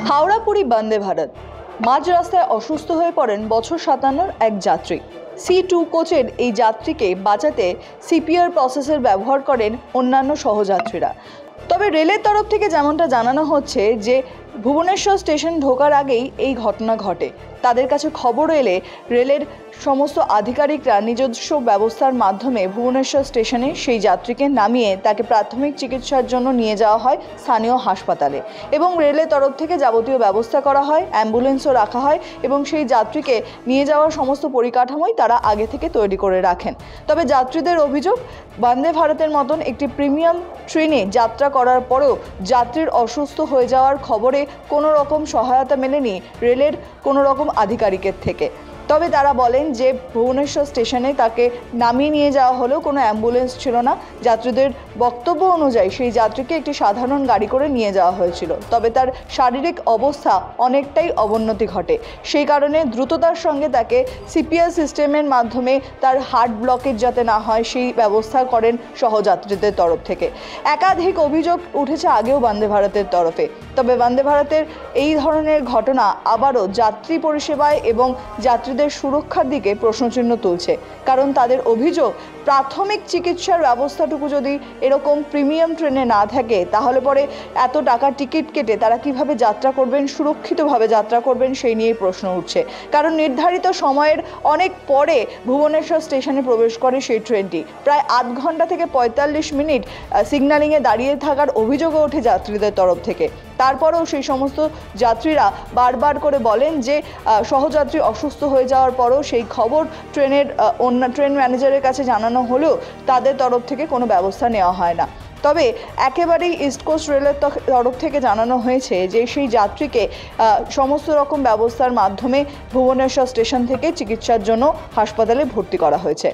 হাওড়া পুরী বন্দে ভারত মাঝ রাস্তায় অসুস্থ হয়ে পড়েন বছর 57 এক যাত্রী। C2 কোচের এই যাত্রীকে বাঁচাতে সিপিআর প্রসেসের ব্যবহার করেন অন্যান্য সহযাত্রীরা। তবে রেলের তরফ থেকে যেমনটা জানানো হচ্ছে যে ভুবনেশ্বর স্টেশন ঢোকার আগেই এই ঘটনা ঘটে। তাদের কাছে খবর এলে রেলের সমস্ত আধিকারিকরা নিজস্ব ব্যবস্থার মাধ্যমে ভুবনেশ্বর স্টেশনে সেই যাত্রীকে নামিয়ে তাকে প্রাথমিক চিকিৎসার জন্য নিয়ে যাওয়া হয় স্থানীয় হাসপাতালে এবং রেলের তরফ থেকে যাবতীয় ব্যবস্থা করা হয়, অ্যাম্বুলেন্সও রাখা হয় এবং সেই যাত্রীকে নিয়ে যাওয়ার সমস্ত পরিকাঠামোই তারা আগে থেকে তৈরি করে রাখেন। তবে যাত্রীদের অভিযোগ, বন্দে ভারতের মতন একটি প্রিমিয়াম ট্রেনে যাত্রা করার পরেও যাত্রীর অসুস্থ হয়ে যাওয়ার খবরে কোনো রকম সহায়তা মেলেনি রেলের কোনো রকম আধিকারিকের থেকে। তবে তারা বলেন যে ভুবনেশ্বর স্টেশনে তাকে নামিয়ে নিয়ে যাওয়া হলেও কোনো অ্যাম্বুলেন্স ছিল না। যাত্রীদের বক্তব্য অনুযায়ী সেই যাত্রীকে একটি সাধারণ গাড়ি করে নিয়ে যাওয়া হয়েছিল। তবে তার শারীরিক অবস্থা অনেকটাই অবনতি ঘটে, সেই কারণে দ্রুততার সঙ্গে তাকে সিপিআর সিস্টেমের মাধ্যমে তার হার্ট ব্লকেজ যাতে না হয় সেই ব্যবস্থা করেন সহযাত্রীদের তরফ থেকে। একাধিক অভিযোগ উঠেছে আগেও বন্দে ভারতের তরফে। তবে বন্দে ভারতের এই ধরনের ঘটনা আবারও যাত্রী পরিষেবায় এবং যাত্রীদের সুরক্ষার দিকে প্রশ্নচিহ্ন তুলছে। কারণ তাদের অভিযোগ, প্রাথমিক চিকিৎসার ব্যবস্থাটুকু যদি এরকম প্রিমিয়াম ট্রেনে না থাকে তাহলে পরে এত টাকার টিকিট কেটে তারা কিভাবে যাত্রা করবেন, সুরক্ষিতভাবে যাত্রা করবেন সেই নিয়েই প্রশ্ন উঠছে। কারণ নির্ধারিত সময়ের অনেক পরে ভুবনেশ্বর স্টেশনে প্রবেশ করে সেই ট্রেনটি। প্রায় 8 ঘন্টা থেকে 45 মিনিট সিগন্যালিংয়ে দাঁড়িয়ে থাকার অভিযোগও ওঠে যাত্রীদের তরফ থেকে। তারপরেও সেই সমস্ত যাত্রীরা বারবার করে বলেন যে সহযাত্রী অসুস্থ হয়ে যাওয়ার পরও সেই খবর ট্রেন ম্যানেজারের কাছে জানানো হলেও তাদের তরফ থেকে কোনো ব্যবস্থা নেওয়া হয় না। তবে একেবারেই ইস্ট কোস্ট রেলের তরফ থেকে জানানো হয়েছে যে সেই যাত্রীকে সমস্ত রকম ব্যবস্থার মাধ্যমে ভুবনেশ্বর স্টেশন থেকে চিকিৎসার জন্য হাসপাতালে ভর্তি করা হয়েছে।